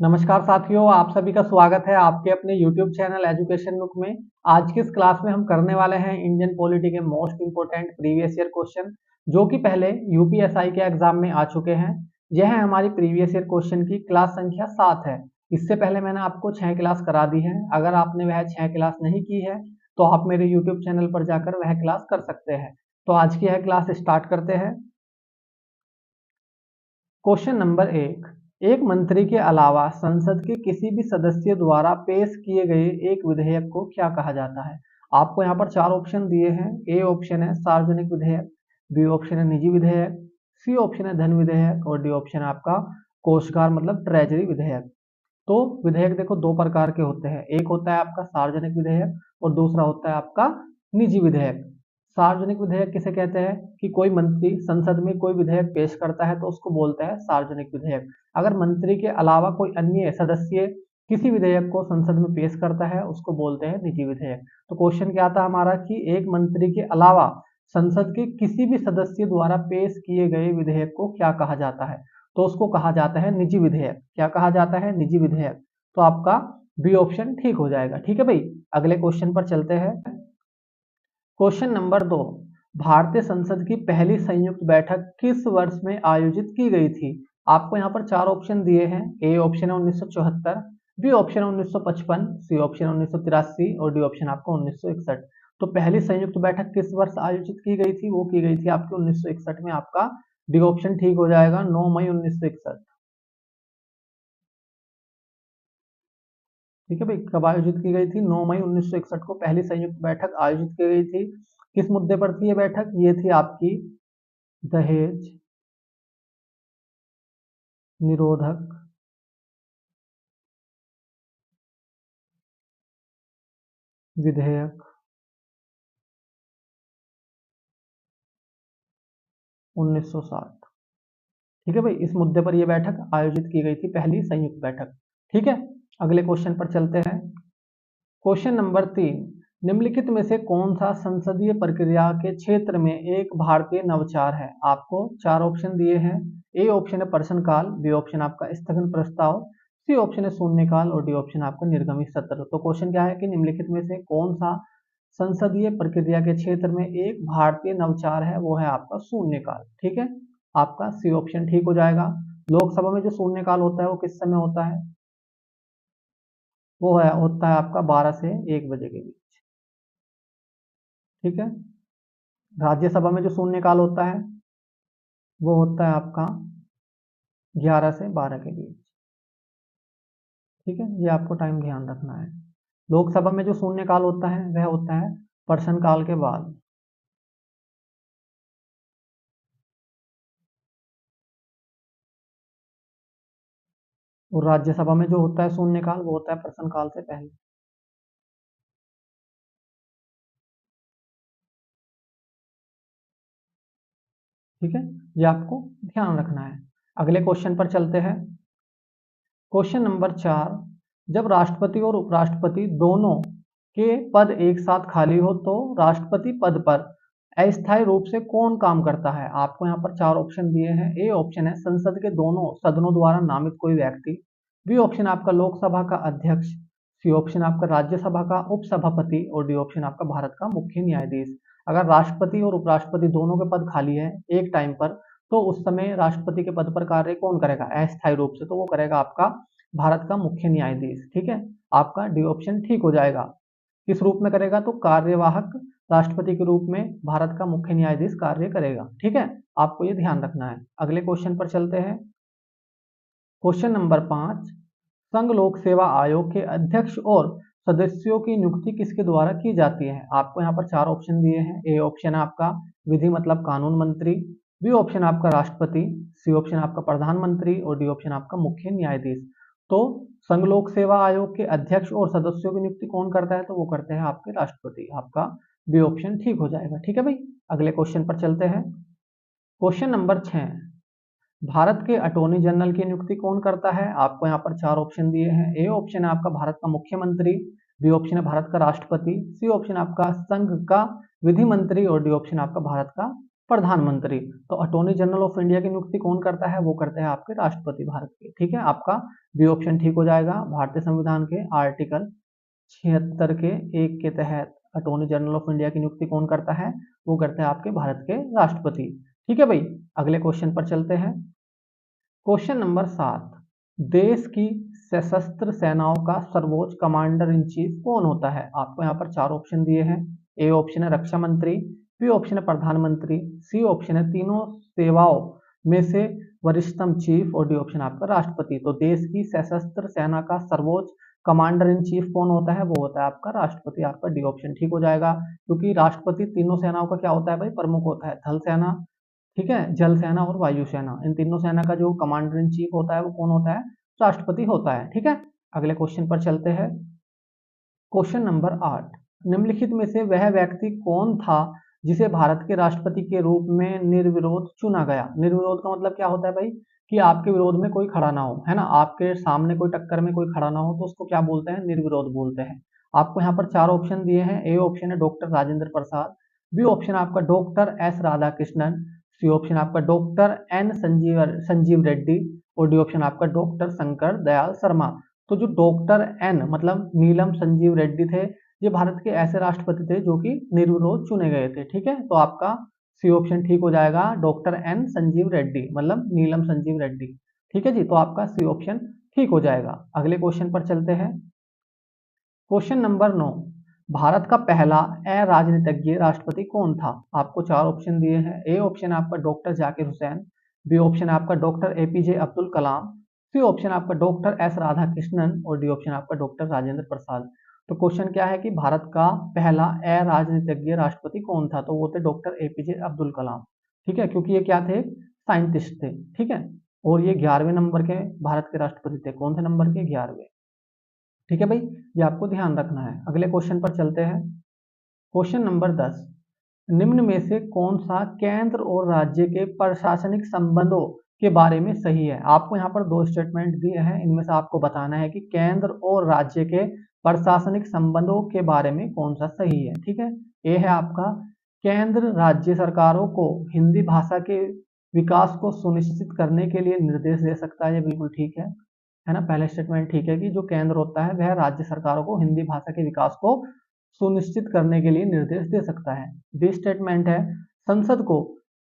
नमस्कार साथियों, आप सभी का स्वागत है आपके अपने YouTube चैनल एजुकेशन बुक में। आज की इस क्लास में हम करने वाले हैं इंडियन पॉलिटी के most important previous year question जो कि पहले यूपीएसआई के एग्जाम में आ चुके हैं। यह है हमारी प्रीवियस ईयर क्वेश्चन की क्लास संख्या 7 है। इससे पहले मैंने आपको 6 क्लास करा दी है। अगर आपने वह 6 क्लास नहीं की है तो आप मेरे यूट्यूब चैनल पर जाकर वह क्लास कर सकते हैं। तो आज की यह क्लास स्टार्ट करते हैं। क्वेश्चन नंबर 1, मंत्री के अलावा संसद के किसी भी सदस्य द्वारा पेश किए गए एक विधेयक को क्या कहा जाता है। आपको यहाँ पर 4 ऑप्शन दिए हैं। ए ऑप्शन है सार्वजनिक विधेयक, बी ऑप्शन है निजी विधेयक, सी ऑप्शन है धन विधेयक और डी ऑप्शन है आपका कोषागार मतलब ट्रेजरी विधेयक। तो विधेयक देखो दो प्रकार के होते हैं, एक होता है आपका सार्वजनिक विधेयक और दूसरा होता है आपका निजी विधेयक। सार्वजनिक विधेयक किसे कहते हैं कि कोई मंत्री संसद में कोई विधेयक पेश करता है तो उसको बोलते हैं सार्वजनिक विधेयक। अगर मंत्री के अलावा कोई अन्य सदस्य किसी विधेयक को संसद में पेश करता है उसको बोलते हैं निजी विधेयक। तो क्वेश्चन क्या था हमारा कि एक मंत्री के अलावा संसद के किसी भी सदस्य द्वारा पेश किए गए विधेयक को क्या कहा जाता है। तो उसको कहा जाता है निजी विधेयक। क्या कहा जाता है? निजी विधेयक। तो आपका बी ऑप्शन ठीक हो जाएगा। ठीक है भाई, अगले क्वेश्चन पर चलते हैं। क्वेश्चन नंबर 2, भारतीय संसद की पहली संयुक्त बैठक किस वर्ष में आयोजित की गई थी। आपको यहाँ पर 4 ऑप्शन दिए हैं। ए ऑप्शन है 1974, बी ऑप्शन है 1955, सी ऑप्शन है 1983 और डी ऑप्शन आपको 1961। तो पहली संयुक्त बैठक किस वर्ष आयोजित की गई थी? वो की गई थी आपकी 1961 में। आपका डी ऑप्शन ठीक हो जाएगा, 9 मई 1961। ठीक है भाई, कब आयोजित की गई थी? 9 मई 1961 को पहली संयुक्त बैठक आयोजित की गई थी। किस मुद्दे पर थी ये बैठक? ये थी आपकी दहेज निरोधक विधेयक 1960। ठीक है भाई, इस मुद्दे पर यह बैठक आयोजित की गई थी, पहली संयुक्त बैठक। ठीक है, अगले क्वेश्चन पर चलते हैं। क्वेश्चन नंबर 3, निम्नलिखित में से कौन सा संसदीय प्रक्रिया के क्षेत्र में एक भारतीय नवाचार है। आपको 4 ऑप्शन दिए हैं। ए ऑप्शन है प्रश्नकाल, बी ऑप्शन आपका स्थगन प्रस्ताव, सी ऑप्शन है शून्यकाल और डी ऑप्शन आपका निर्गमित सत्र। तो क्वेश्चन क्या है कि निम्नलिखित में से कौन सा संसदीय प्रक्रिया के क्षेत्र में एक भारतीय नवाचार है, वो है आपका शून्यकाल। ठीक है, आपका सी ऑप्शन ठीक हो जाएगा। लोकसभा में जो शून्यकाल होता है वो किस समय होता है? वो है होता है आपका 12 से 1 बजे के बीच। ठीक है, राज्यसभा में जो शून्यकाल होता है वो होता है आपका 11 से 12 के बीच। ठीक है, ये आपको टाइम ध्यान रखना है। लोकसभा में जो शून्यकाल होता है वह होता है प्रश्नकाल के बाद। और राज्यसभा में जो होता है शून्यकाल वो होता है प्रश्नकाल से पहले। ठीक है, ये आपको ध्यान रखना है। अगले क्वेश्चन पर चलते हैं। क्वेश्चन नंबर 4, जब राष्ट्रपति और उपराष्ट्रपति दोनों के पद एक साथ खाली हो तो राष्ट्रपति पद पर अस्थायी रूप से कौन काम करता है। आपको यहाँ पर 4 ऑप्शन दिए हैं। ए ऑप्शन है संसद के दोनों सदनों द्वारा नामित कोई व्यक्ति, बी ऑप्शन आपका लोकसभा का अध्यक्ष, सी ऑप्शन आपका राज्यसभा का उपसभापति और डी ऑप्शन आपका भारत का मुख्य न्यायाधीश। अगर राष्ट्रपति और उपराष्ट्रपति दोनों के पद खाली है एक टाइम पर तो उस समय राष्ट्रपति के पद पर कार्य कौन करेगा अस्थायी रूप से? तो वो करेगा आपका भारत का मुख्य न्यायाधीश। ठीक है, आपका डी ऑप्शन ठीक हो जाएगा। किस रूप में करेगा? तो कार्यवाहक राष्ट्रपति के रूप में भारत का मुख्य न्यायाधीश कार्य करेगा। ठीक है, आपको ये ध्यान रखना है। अगले क्वेश्चन पर चलते हैं। क्वेश्चन नंबर 5, संघ लोक सेवा आयोग के अध्यक्ष और सदस्यों की नियुक्ति किसके द्वारा की जाती है। आपको यहाँ पर 4 ऑप्शन दिए हैं। ए ऑप्शन आपका विधि मतलब कानून मंत्री, बी ऑप्शन आपका राष्ट्रपति, सी ऑप्शन आपका प्रधानमंत्री और डी ऑप्शन आपका मुख्य न्यायाधीश। तो संघ लोक सेवा आयोग के अध्यक्ष और सदस्यों की नियुक्ति कौन करता है? तो वो करते हैं आपके राष्ट्रपति। आपका बी ऑप्शन ठीक हो जाएगा। ठीक है भाई, अगले क्वेश्चन पर चलते हैं। क्वेश्चन नंबर 6, भारत के अटॉर्नी जनरल की नियुक्ति कौन करता है। आपको यहाँ पर 4 ऑप्शन दिए हैं। ए ऑप्शन है आपका भारत का मुख्यमंत्री, बी ऑप्शन है भारत का राष्ट्रपति, सी ऑप्शन आपका संघ का विधि मंत्री और डी ऑप्शन आपका भारत का प्रधानमंत्री। तो अटॉर्नी जनरल ऑफ इंडिया की नियुक्ति कौन करता है? वो करते हैं आपके राष्ट्रपति भारत के। ठीक है, आपका बी ऑप्शन ठीक हो जाएगा। भारतीय संविधान के आर्टिकल 76 के 1 के तहत अटॉर्नी जनरल ऑफ इंडिया की नियुक्ति कौन करता है? वो करते हैं आपके भारत के राष्ट्रपति। ठीक है भाई, अगले क्वेश्चन पर चलते हैं। क्वेश्चन नंबर 7, देश की सशस्त्र सेनाओं का सर्वोच्च कमांडर इन चीफ कौन होता है? आपको यहाँ पर 4 ऑप्शन दिए हैं। ए ऑप्शन है रक्षा मंत्री, बी ऑप्शन है प्रधानमंत्री, सी ऑप्शन है तीनों सेवाओं में से वरिष्ठतम चीफ और डी ऑप्शन आपका राष्ट्रपति। तो देश की सशस्त्र सेना का सर्वोच्च कमांडर इन चीफ कौन होता है? वो होता है आपका राष्ट्रपति। आपका डी ऑप्शन ठीक हो जाएगा, क्योंकि राष्ट्रपति तीनों सेनाओं का क्या होता है भाई? प्रमुख होता है। थल सेना, ठीक है, जल सेना और वायु सेना, इन तीनों सेना का जो कमांडर इन चीफ होता है वो कौन होता है? राष्ट्रपति होता है। ठीक है, अगले क्वेश्चन पर चलते हैं। क्वेश्चन नंबर 8, निम्नलिखित में से वह व्यक्ति कौन था जिसे भारत के राष्ट्रपति के रूप में निर्विरोध चुना गया? निर्विरोध का मतलब क्या होता है भाई? कि आपके विरोध में कोई खड़ा ना हो, है ना, आपके सामने कोई टक्कर में कोई खड़ा ना हो, तो उसको क्या बोलते हैं? निर्विरोध बोलते हैं। आपको यहाँ पर 4 ऑप्शन दिए हैं। ए ऑप्शन है doctor Rajendra Prasad, B option आपका doctor S Radhakrishnan, C option आपका डॉक्टर एन संजीव रेड्डी और डी ऑप्शन आपका डॉक्टर शंकर दयाल शर्मा। तो जो डॉक्टर एन मतलब नीलम संजीव रेड्डी थे, ये भारत के ऐसे राष्ट्रपति थे जो कि निर्विरोध चुने गए थे। ठीक है, तो आपका सी ऑप्शन ठीक हो जाएगा, डॉक्टर एन संजीव रेड्डी मतलब नीलम संजीव रेड्डी। ठीक है जी, तो आपका सी ऑप्शन ठीक हो जाएगा। अगले क्वेश्चन पर चलते हैं। क्वेश्चन नंबर 9, भारत का पहला अराजनीतिज्ञ राष्ट्रपति कौन था? आपको 4 ऑप्शन दिए हैं। ए ऑप्शन आपका doctor Zakir Hussain, B option आपका doctor APJ Abdul Kalam, C option आपका डॉक्टर एस राधाकृष्णन और डी ऑप्शन आपका डॉक्टर राजेंद्र प्रसाद। तो क्वेश्चन क्या है कि भारत का पहला अराजनीतिज्ञ राष्ट्रपति कौन था? तो वो थे डॉक्टर एपीजे अब्दुल कलाम। ठीक है, क्योंकि ये क्या थे? साइंटिस्ट थे। ठीक है, और ये 11वें नंबर के भारत के राष्ट्रपति थे। कौन से नंबर के? 11वें। ठीक है भाई, ये आपको ध्यान रखना है। अगले क्वेश्चन पर चलते हैं। क्वेश्चन नंबर 10, निम्न में से कौन सा केंद्र और राज्य के प्रशासनिक संबंधों के बारे में सही है? आपको यहाँ पर 2 स्टेटमेंट दिए हैं, इनमें से आपको बताना है कि केंद्र और राज्य के प्रशासनिक संबंधों के बारे में कौन सा सही है। ठीक है, ये है आपका, केंद्र राज्य सरकारों को हिंदी भाषा के विकास को सुनिश्चित करने के लिए निर्देश दे सकता है। ये बिल्कुल ठीक है ना। पहला स्टेटमेंट ठीक है कि जो केंद्र होता है वह राज्य सरकारों को हिंदी भाषा के विकास को सुनिश्चित करने के लिए निर्देश दे सकता है। बी स्टेटमेंट है, संसद को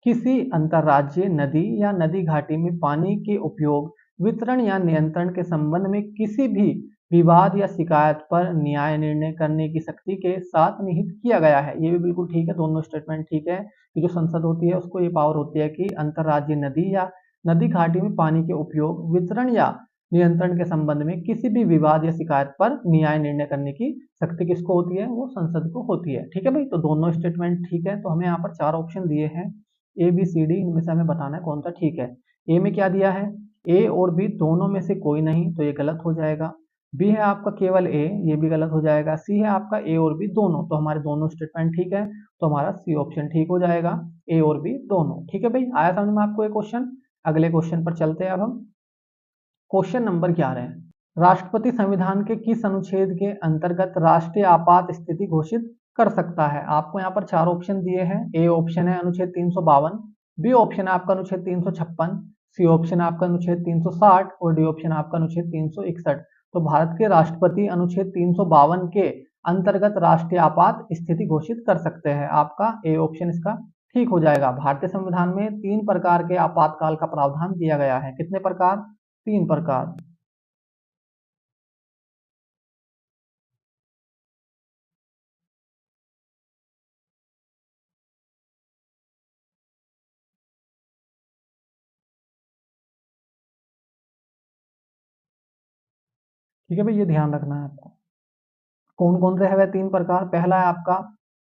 किसी अंतर्राज्यीय नदी या नदी घाटी में पानी के उपयोग, वितरण या नियंत्रण के संबंध में किसी भी विवाद या शिकायत पर न्याय निर्णय करने की शक्ति के साथ निहित किया गया है। ये भी बिल्कुल ठीक है, दोनों स्टेटमेंट ठीक है कि जो संसद होती है उसको ये पावर होती है कि अंतर्राज्यीय नदी या नदी घाटी में पानी के उपयोग, वितरण या नियंत्रण के संबंध में किसी भी विवाद या शिकायत पर न्याय निर्णय करने की शक्ति किसको होती है? वो संसद को होती है। ठीक है भाई, तो दोनों स्टेटमेंट ठीक है। तो हमें यहाँ पर 4 ऑप्शन दिए हैं, ए बी सी डी, इनमें से हमें बताना है कौन सा ठीक है। ए में क्या दिया है? ए और बी दोनों में से कोई नहीं, तो ये गलत हो जाएगा। बी है आपका केवल ए, ये भी गलत हो जाएगा। सी है आपका ए और बी दोनों, तो हमारे दोनों स्टेटमेंट ठीक है, तो हमारा सी ऑप्शन ठीक हो जाएगा, ए और बी दोनों। ठीक है भाई, आया समझ में आपको ये क्वेश्चन? अगले क्वेश्चन पर चलते हैं अब हम। क्वेश्चन नंबर 11, राष्ट्रपति संविधान के किस अनुच्छेद के अंतर्गत राष्ट्रीय आपात स्थिति घोषित कर सकता है? आपको यहाँ पर 4 ऑप्शन दिए हैं। ए ऑप्शन है अनुच्छेद 352, बी ऑप्शन है आपका अनुच्छेद 356, सी ऑप्शन है आपका अनुच्छेद 360 और डी ऑप्शन आपका अनुच्छेद 361। तो भारत के राष्ट्रपति अनुच्छेद 352 के अंतर्गत राष्ट्रीय आपात स्थिति घोषित कर सकते हैं। आपका ए ऑप्शन इसका ठीक हो जाएगा। भारतीय संविधान में 3 प्रकार के आपातकाल का प्रावधान दिया गया है। कितने प्रकार? 3 प्रकार। ठीक है भाई, ये ध्यान रखना है आपको। कौन कौन से है वह 3 प्रकार? पहला है आपका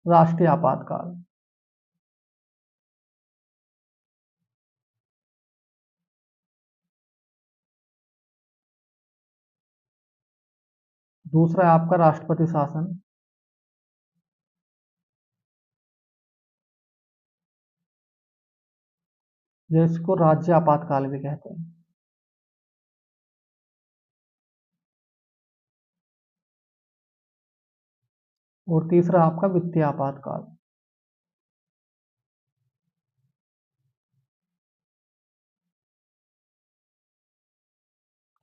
राष्ट्रीय आपातकाल, दूसरा है आपका राष्ट्रपति शासन, जिसको राज्य आपातकाल भी कहते हैं, और तीसरा आपका वित्तीय आपातकाल।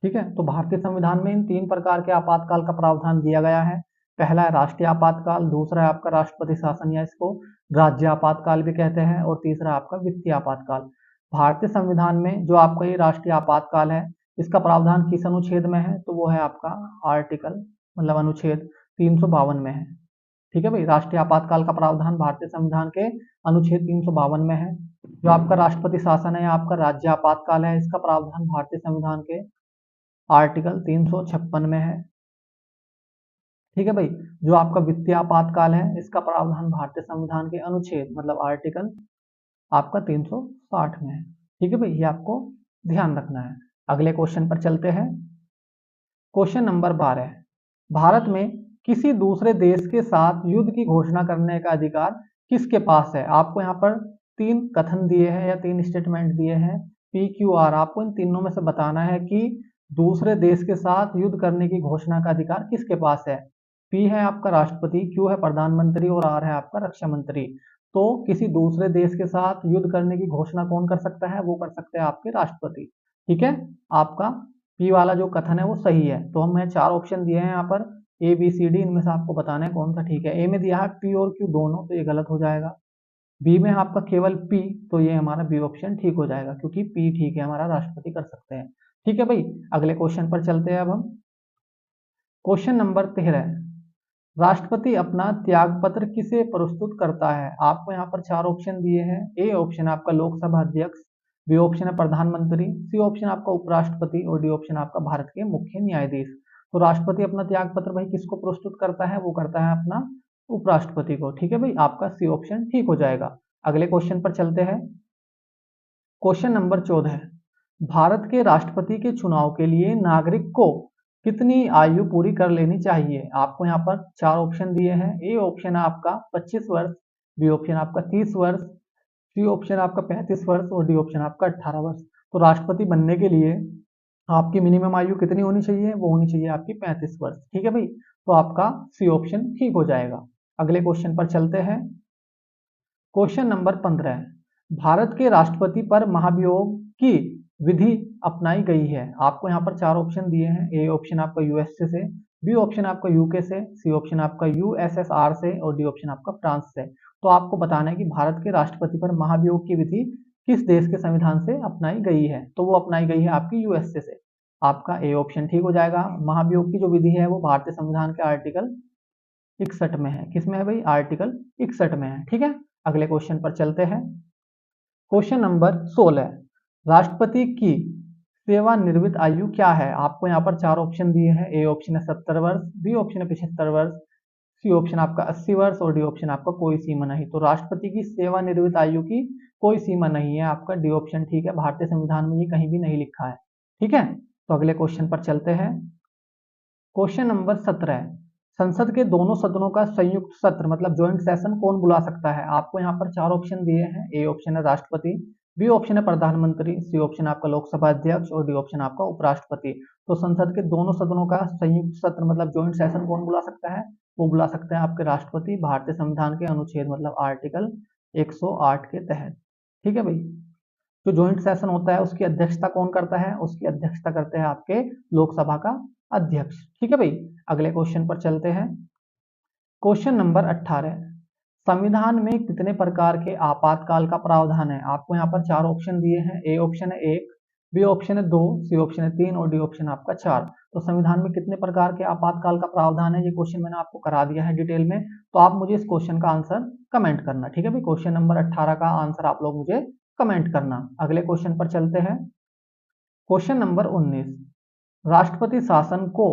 ठीक है, तो भारतीय संविधान में इन 3 प्रकार के आपातकाल का प्रावधान दिया गया है। पहला है राष्ट्रीय आपातकाल, दूसरा है आपका राष्ट्रपति शासन या इसको राज्य आपातकाल भी कहते हैं, और तीसरा है आपका वित्तीय आपातकाल। भारतीय संविधान में जो आपका ये राष्ट्रीय आपातकाल है, इसका प्रावधान किस अनुच्छेद में है? तो वो है आपका आर्टिकल मतलब अनुच्छेद 352 में है। ठीक है भाई, राष्ट्रीय आपातकाल का प्रावधान भारतीय संविधान के अनुच्छेद 352 में है। जो आपका राष्ट्रपति शासन है या आपका राज्य आपातकाल है, इसका प्रावधान भारतीय संविधान के आर्टिकल 356 में है। ठीक है भाई, जो आपका वित्तीय आपातकाल है, इसका प्रावधान भारतीय संविधान के अनुच्छेद मतलब आर्टिकल आपका 360 में है। ठीक है भाई, ये आपको ध्यान रखना है। अगले क्वेश्चन पर चलते हैं। क्वेश्चन नंबर 12, भारत में किसी दूसरे देश के साथ युद्ध की घोषणा करने का अधिकार किसके पास है? आपको यहाँ पर 3 कथन दिए हैं या 3 स्टेटमेंट दिए हैं, पी क्यू आर। आपको इन तीनों में से बताना है कि दूसरे देश के साथ युद्ध करने की घोषणा का अधिकार किसके पास है। पी है आपका राष्ट्रपति, क्यू है प्रधानमंत्री और आर है आपका रक्षा मंत्री। तो किसी दूसरे देश के साथ युद्ध करने की घोषणा कौन कर सकता है? वो कर सकते हैं आपके राष्ट्रपति। ठीक है, आपका पी वाला जो कथन है वो सही है। तो हमें 4 ऑप्शन दिए हैं यहाँ पर, ए बी सी डी, इनमें से आपको बताना है कौन सा ठीक है। ए में दिया है पी और क्यू दोनों, तो ये गलत हो जाएगा। बी में आपका केवल पी, तो ये हमारा बी ऑप्शन ठीक हो जाएगा, क्योंकि पी ठीक है, हमारा राष्ट्रपति कर सकते हैं। ठीक है भाई, अगले क्वेश्चन पर चलते हैं अब हम। क्वेश्चन नंबर 13, राष्ट्रपति अपना त्याग पत्र किसे प्रस्तुत करता है? आपको यहाँ पर 4 ऑप्शन दिए हैं। ए ऑप्शन आपका लोकसभा अध्यक्ष, बी ऑप्शन है प्रधानमंत्री, सी ऑप्शन आपका उपराष्ट्रपति और डी ऑप्शन आपका भारत के मुख्य न्यायाधीश। तो राष्ट्रपति अपना त्याग पत्र भाई किसको प्रस्तुत करता है? वो करता है अपना उपराष्ट्रपति को। ठीक है भाई, आपका सी ऑप्शन ठीक हो जाएगा। अगले क्वेश्चन पर चलते हैं। क्वेश्चन नंबर 14, भारत के राष्ट्रपति के चुनाव के लिए नागरिक को कितनी आयु पूरी कर लेनी चाहिए? आपको यहाँ पर 4 ऑप्शन दिए हैं। ए ऑप्शन है आपका 25 वर्ष, बी ऑप्शन आपका 30 वर्ष, सी ऑप्शन आपका 35 वर्ष और डी ऑप्शन आपका 18 वर्ष। तो राष्ट्रपति बनने के लिए आपकी मिनिमम आयु कितनी होनी चाहिए? वो होनी चाहिए आपकी 35 वर्ष। ठीक है भाई, तो आपका सी ऑप्शन ठीक हो जाएगा। अगले क्वेश्चन पर चलते हैं। क्वेश्चन नंबर 15, भारत के राष्ट्रपति पर महाभियोग की विधि अपनाई गई है। आपको यहाँ पर 4 ऑप्शन दिए हैं। ए ऑप्शन आपका यूएसए से, बी ऑप्शन आपका यूके से, सी ऑप्शन आपका यूएसएसआर से और डी ऑप्शन आपका फ्रांस से। तो आपको बताना है कि भारत के राष्ट्रपति पर महाभियोग की विधि किस देश के संविधान से अपनाई गई है? तो वो अपनाई गई है आपकी यूएसए से। आपका ए ऑप्शन ठीक हो जाएगा। महाभियोग की जो विधि है वो भारतीय संविधान के आर्टिकल 61 में है। किसमें है भाई? आर्टिकल 61 में है। ठीक है, अगले क्वेश्चन पर चलते हैं। क्वेश्चन नंबर 16, राष्ट्रपति की सेवानिवृत्त आयु क्या है? आपको यहाँ पर 4 ऑप्शन दिए हैं। ए ऑप्शन है 70 वर्ष, बी ऑप्शन है 75 वर्ष, सी ऑप्शन आपका 80 वर्ष और डी ऑप्शन आपका कोई सीमा नहीं। तो राष्ट्रपति की सेवानिवृत्त आयु की कोई सीमा नहीं है। आपका डी ऑप्शन ठीक है, भारतीय संविधान में ये कहीं भी नहीं लिखा है। ठीक है, तो अगले क्वेश्चन पर चलते हैं। क्वेश्चन नंबर 17, संसद के दोनों सदनों का संयुक्त सत्र मतलब ज्वाइंट सेशन कौन बुला सकता है? आपको यहाँ पर 4 ऑप्शन दिए हैं। ए ऑप्शन है राष्ट्रपति, बी ऑप्शन है प्रधानमंत्री, सी ऑप्शन आपका लोकसभा अध्यक्ष और डी ऑप्शन आपका उपराष्ट्रपति। तो संसद के दोनों सदनों का संयुक्त सत्र मतलब ज्वाइंट सेशन कौन बुला सकता है? वो बुला सकते हैं आपके राष्ट्रपति, भारतीय संविधान के अनुच्छेद मतलब आर्टिकल 108 के तहत। ठीक है भाई, जो ज्वाइंट सेशन होता है उसकी अध्यक्षता कौन करता है? उसकी अध्यक्षता करते हैं आपके लोकसभा का अध्यक्ष। ठीक है भाई, अगले क्वेश्चन पर चलते हैं। क्वेश्चन नंबर 18, संविधान में कितने प्रकार के आपातकाल का प्रावधान है? आपको यहाँ पर 4 ऑप्शन दिए हैं। ए ऑप्शन है 1, बी ऑप्शन है 2, सी ऑप्शन है 3 और डी ऑप्शन आपका 4। तो संविधान में कितने प्रकार के आपातकाल का प्रावधान है? ये क्वेश्चन मैंने आपको करा दिया है डिटेल में, तो आप मुझे इस क्वेश्चन का आंसर कमेंट करना। ठीक है भाई, क्वेश्चन नंबर 18 का आंसर आप लोग मुझे कमेंट करना। अगले क्वेश्चन पर चलते हैं। क्वेश्चन नंबर 19, राष्ट्रपति शासन को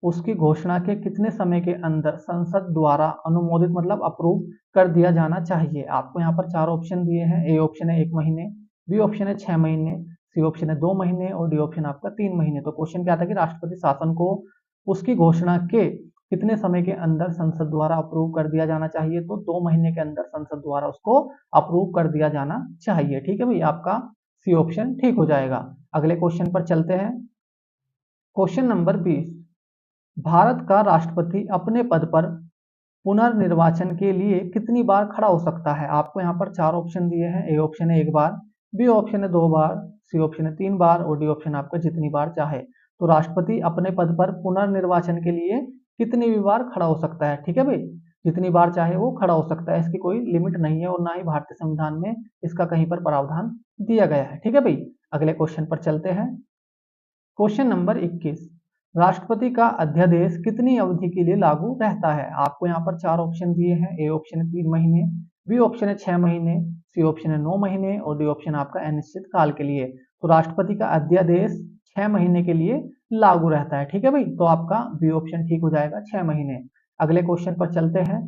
उसकी घोषणा के कितने समय के अंदर संसद द्वारा अनुमोदित मतलब अप्रूव कर दिया जाना चाहिए? आपको यहाँ पर 4 ऑप्शन दिए हैं। ए ऑप्शन है 1 महीने, बी ऑप्शन है 6 महीने, सी ऑप्शन है 2 महीने और डी ऑप्शन आपका 3 महीने। तो क्वेश्चन क्या था कि राष्ट्रपति शासन को उसकी घोषणा के कितने समय के अंदर संसद द्वारा अप्रूव कर दिया जाना चाहिए? तो 2 महीने के अंदर संसद द्वारा उसको अप्रूव कर दिया जाना चाहिए। ठीक है भाई, आपका सी ऑप्शन ठीक हो जाएगा। अगले क्वेश्चन पर चलते हैं। क्वेश्चन नंबर 20, भारत का राष्ट्रपति अपने पद पर पुनर्निर्वाचन के लिए कितनी बार खड़ा हो सकता है? आपको यहाँ पर 4 ऑप्शन दिए हैं। ए ऑप्शन है 1 बार, बी ऑप्शन है 2 बार, सी ऑप्शन है 3 बार और डी ऑप्शन आपका जितनी बार चाहे। तो राष्ट्रपति अपने पद पर पुनर्निर्वाचन के लिए कितनी भी बार खड़ा हो सकता है, ठीक है भाई, जितनी बार चाहे वो खड़ा हो सकता है, इसकी कोई लिमिट नहीं है और ना ही भारतीय संविधान में इसका कहीं पर प्रावधान दिया गया है, ठीक है भाई। अगले क्वेश्चन पर चलते हैं। क्वेश्चन नंबर 21, राष्ट्रपति का अध्यादेश कितनी अवधि के लिए लागू रहता है? आपको यहाँ पर चार ऑप्शन दिए हैं। ए ऑप्शन है 3 महीने, बी ऑप्शन है 6 महीने, सी ऑप्शन है 9 महीने और डी ऑप्शन आपका अनिश्चित काल के लिए। तो राष्ट्रपति का अध्यादेश 6 महीने के लिए लागू रहता है, ठीक है भाई। तो आपका बी ऑप्शन ठीक हो जाएगा, 6 महीने। अगले क्वेश्चन पर चलते हैं।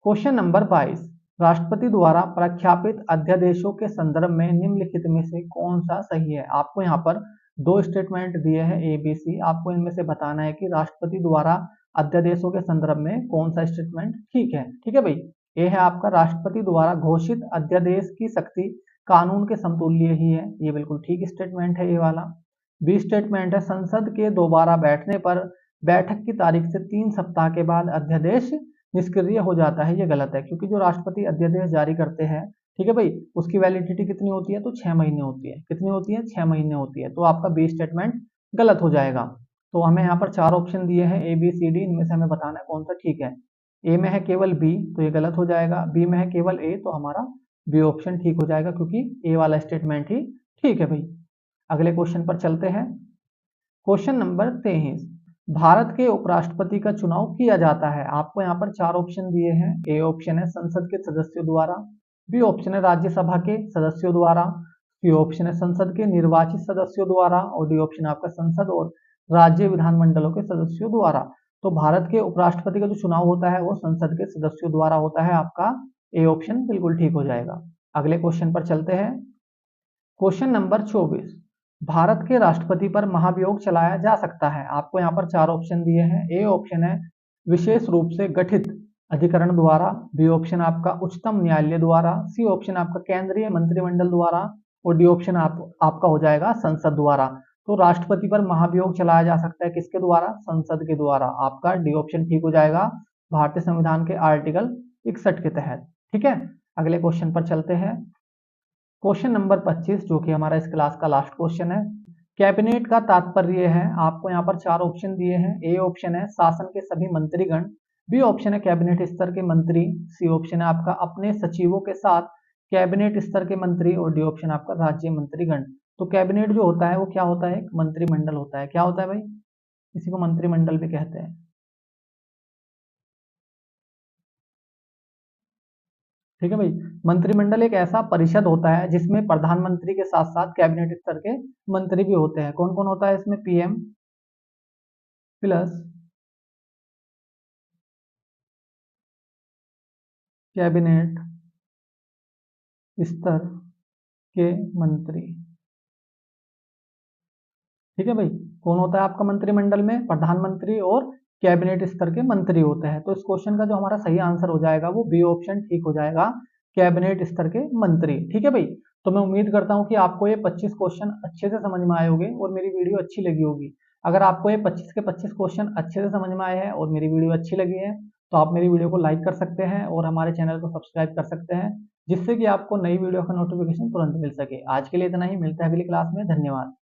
क्वेश्चन नंबर 22, राष्ट्रपति द्वारा प्रख्यापित अध्यादेशों के संदर्भ में निम्नलिखित में से कौन सा सही है? आपको यहाँ पर दो स्टेटमेंट दिए हैं ए बी सी, आपको इनमें से बताना है कि राष्ट्रपति द्वारा अध्यादेशों के संदर्भ में कौन सा स्टेटमेंट ठीक है, ठीक है भाई। ए है आपका राष्ट्रपति द्वारा घोषित अध्यादेश की शक्ति कानून के समतुल्य ही है, ये बिल्कुल ठीक स्टेटमेंट है ये वाला। बी स्टेटमेंट है संसद के दोबारा बैठने पर बैठक की तारीख से 3 सप्ताह के बाद अध्यादेश निष्क्रिय हो जाता है, ये गलत है, क्योंकि जो राष्ट्रपति अध्यादेश जारी करते हैं, ठीक है भाई, उसकी वैलिडिटी कितनी होती है? तो 6 महीने होती है। कितनी होती है? 6 महीने होती है। तो आपका बी स्टेटमेंट गलत हो जाएगा। तो हमें यहाँ पर चार ऑप्शन दिए हैं ए बी सी डी, इनमें से हमें बताना है कौन सा ठीक है। ए में है केवल बी, तो ये गलत हो जाएगा। बी में है केवल ए, तो हमारा बी ऑप्शन ठीक हो जाएगा, क्योंकि ए वाला स्टेटमेंट ही ठीक है भाई। अगले क्वेश्चन पर चलते हैं। क्वेश्चन नंबर 23, भारत के उपराष्ट्रपति का चुनाव किया जाता है। आपको यहाँ पर चार ऑप्शन दिए हैं। ए ऑप्शन है संसद के सदस्यों द्वारा, बी ऑप्शन है राज्यसभा के सदस्यों द्वारा, सी ऑप्शन है संसद के निर्वाचित सदस्यों द्वारा और डी ऑप्शन आपका संसद और राज्य विधानमंडलों के सदस्यों द्वारा। तो भारत के उपराष्ट्रपति का जो चुनाव होता है वो संसद के सदस्यों द्वारा होता है। आपका ए ऑप्शन बिल्कुल ठीक हो जाएगा। अगले क्वेश्चन पर चलते हैं। क्वेश्चन नंबर 24, भारत के राष्ट्रपति पर महाभियोग चलाया जा सकता है। आपको यहाँ पर चार ऑप्शन दिए हैं। ए ऑप्शन है विशेष रूप से गठित अधिकरण द्वारा, बी ऑप्शन आपका उच्चतम न्यायालय द्वारा, सी ऑप्शन आपका केंद्रीय मंत्रिमंडल द्वारा और डी ऑप्शन आपका हो जाएगा संसद द्वारा। तो राष्ट्रपति पर महाभियोग चलाया जा सकता है किसके द्वारा? संसद के द्वारा। आपका डी ऑप्शन ठीक हो जाएगा, भारतीय संविधान के आर्टिकल 61 के तहत, ठीक है। अगले क्वेश्चन पर चलते हैं। क्वेश्चन नंबर 25, जो कि हमारा इस क्लास का लास्ट क्वेश्चन है। कैबिनेट का तात्पर्य है, आपको यहाँ पर चार ऑप्शन दिए हैं। ए ऑप्शन है शासन के सभी मंत्रीगण, बी ऑप्शन है कैबिनेट स्तर के मंत्री, सी ऑप्शन है आपका अपने सचिवों के साथ कैबिनेट स्तर के मंत्री और डी ऑप्शन आपका राज्य मंत्रीगण। तो कैबिनेट जो होता है वो क्या होता है? एक मंत्रिमंडल होता है। क्या होता है भाई? इसी को मंत्रिमंडल भी कहते हैं, ठीक है भाई। मंत्रिमंडल एक ऐसा परिषद होता है जिसमें प्रधानमंत्री के साथ साथ कैबिनेट स्तर के मंत्री भी होते हैं। कौन कौन होता है इसमें? पीएम प्लस कैबिनेट स्तर के मंत्री, ठीक है भाई। कौन होता है आपका मंत्रिमंडल में? प्रधानमंत्री और कैबिनेट स्तर के मंत्री होते हैं। तो इस क्वेश्चन का जो हमारा सही आंसर हो जाएगा वो बी ऑप्शन ठीक हो जाएगा, कैबिनेट स्तर के मंत्री, ठीक है भाई। तो मैं उम्मीद करता हूँ कि आपको ये 25 क्वेश्चन अच्छे से समझ में आए होंगे और मेरी वीडियो अच्छी लगी होगी। अगर आपको ये 25 के 25 क्वेश्चन अच्छे से समझ में आए हैं और मेरी वीडियो अच्छी लगी है तो आप मेरी वीडियो को लाइक कर सकते हैं और हमारे चैनल को सब्सक्राइब कर सकते हैं, जिससे कि आपको नई वीडियो का नोटिफिकेशन तुरंत मिल सके। आज के लिए इतना ही, मिलते हैं अगली क्लास में। धन्यवाद।